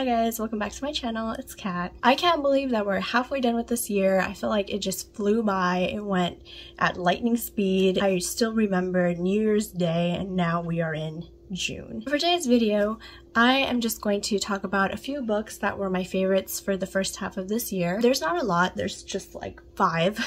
Hi guys, welcome back to my channel. It's Kat. I can't believe that we're halfway done with this year. I feel like it just flew by. It went at lightning speed. I still remember New Year's Day and now we are in June. For today's video, I am just going to talk about a few books that were my favorites for the first half of this year. There's not a lot, there's just like 5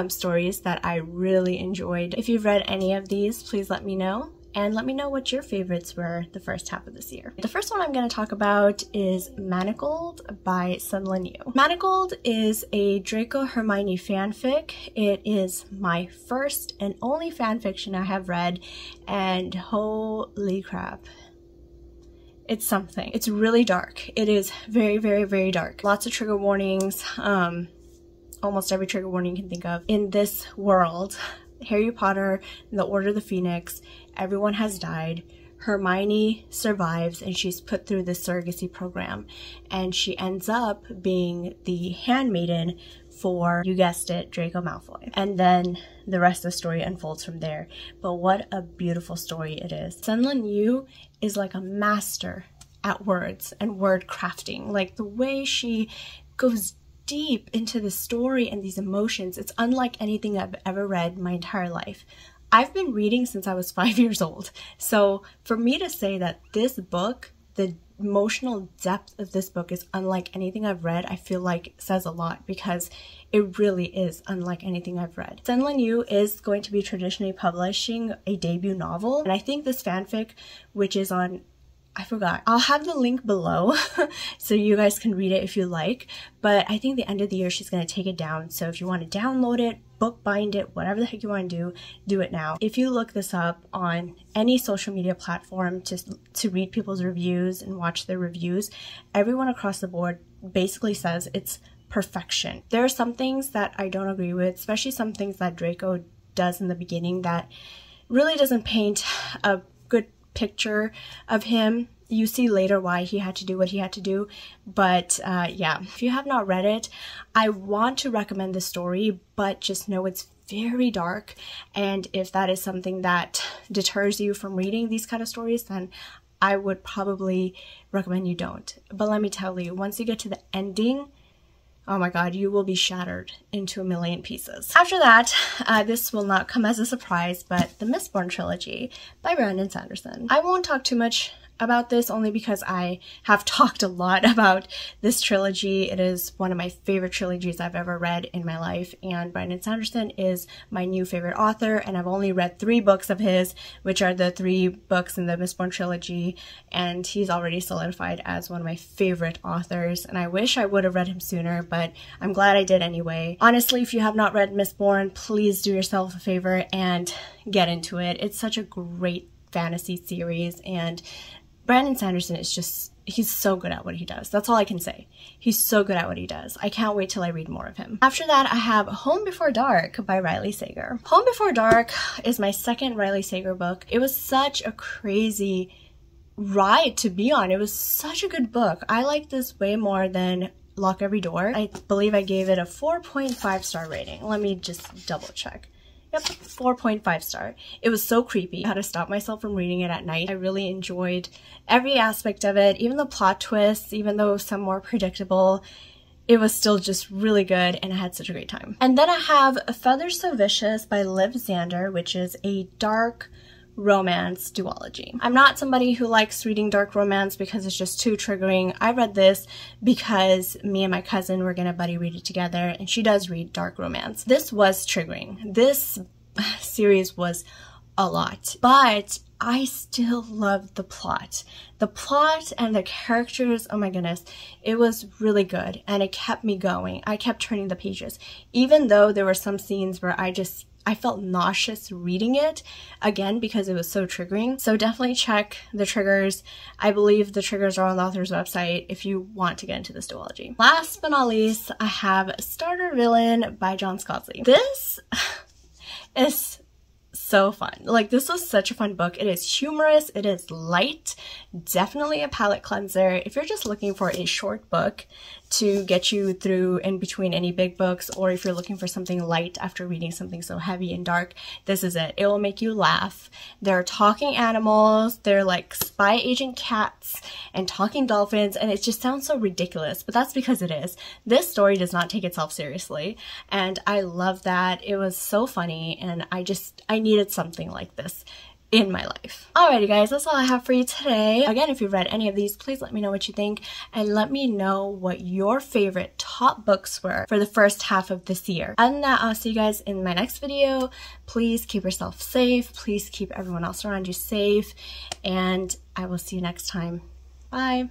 stories that I really enjoyed. If you've read any of these, please let me know. And let me know what your favorites were the first half of this year. The first one I'm going to talk about is Manacled by SenLinYu. Manacled is a Draco Hermione fanfic. It is my first and only fanfiction I have read, and holy crap. It's something. It's really dark. It is very, very, very dark. Lots of trigger warnings. Almost every trigger warning you can think of. In this world, Harry Potter and the Order of the Phoenix, everyone has died. Hermione survives and she's put through this surrogacy program, and she ends up being the handmaiden for, you guessed it, Draco Malfoy. And then the rest of the story unfolds from there. But what a beautiful story it is. SenLinYu is like a master at words and word crafting. Like the way she goes deep into the story and these emotions, it's unlike anything I've ever read my entire life. I've been reading since I was 5 years old, so for me to say that this book, the emotional depth of this book is unlike anything I've read, I feel like says a lot, because it really is unlike anything I've read. SenLinYu is going to be traditionally publishing a debut novel, and I think this fanfic, which is on, I forgot. I'll have the link below so you guys can read it if you like, but I think the end of the year she's going to take it down. So if you want to download it, bookbind it, whatever the heck you want to do it now. If you look this up on any social media platform to read people's reviews and watch their reviews, everyone across the board basically says it's perfection. There are some things that I don't agree with, especially some things that Draco does in the beginning that really doesn't paint a good picture of him. You see later why he had to do what he had to do, but yeah, if you have not read it, I want to recommend the story, but just know it's very dark, and if that is something that deters you from reading these kind of stories, then I would probably recommend you don't. But let me tell you, once you get to the ending, oh my god, you will be shattered into a million pieces. After that, this will not come as a surprise, but the Mistborn trilogy by Brandon Sanderson. I won't talk too much about this only because I have talked a lot about this trilogy. It is one of my favorite trilogies I've ever read in my life, and Brandon Sanderson is my new favorite author, and I've only read 3 books of his, which are the 3 books in the Mistborn trilogy, and he's already solidified as one of my favorite authors, and I wish I would have read him sooner, but I'm glad I did anyway. Honestly, if you have not read Mistborn, please do yourself a favor and get into it. It's such a great fantasy series, and Brandon Sanderson is just, he's so good at what he does. That's all I can say. He's so good at what he does. I can't wait till I read more of him. After that, I have Home Before Dark by Riley Sager. Home Before Dark is my second Riley Sager book. It was such a crazy ride to be on. It was such a good book. I like this way more than Lock Every Door. I believe I gave it a 4.5 star rating. Let me just double check. Yep, 4.5 star. It was so creepy. I had to stop myself from reading it at night. I really enjoyed every aspect of it, even the plot twists, even though some were predictable. It was still just really good, and I had such a great time. And then I have Feathers So Vicious by Liv Zander, which is a dark romance duology. I'm not somebody who likes reading dark romance because it's just too triggering. I read this because me and my cousin were gonna buddy read it together, and she does read dark romance. This was triggering. This series was a lot, but I still loved the plot. The plot and the characters, oh my goodness, it was really good, and it kept me going. I kept turning the pages, even though there were some scenes where I felt nauseous reading it, again, because it was so triggering. So definitely check the triggers. I believe the triggers are on the author's website if you want to get into this duology. Last but not least, I have Starter Villain by John Scottsley. This is so fun. Like, this was such a fun book. It is humorous, it is light, definitely a palate cleanser. If you're just looking for a short book to get you through in between any big books, or if you're looking for something light after reading something so heavy and dark, this is it. It will make you laugh. There are talking animals, they're like spy agent cats and talking dolphins, and it just sounds so ridiculous, but that's because it is. This story does not take itself seriously, and I love that. It was so funny, and I needed something like this in my life. Alrighty guys, that's all I have for you today. Again, if you've read any of these, please let me know what you think, and let me know what your favorite top books were for the first half of this year. Other than that, I'll see you guys in my next video. Please keep yourself safe. Please keep everyone else around you safe, and I will see you next time. Bye.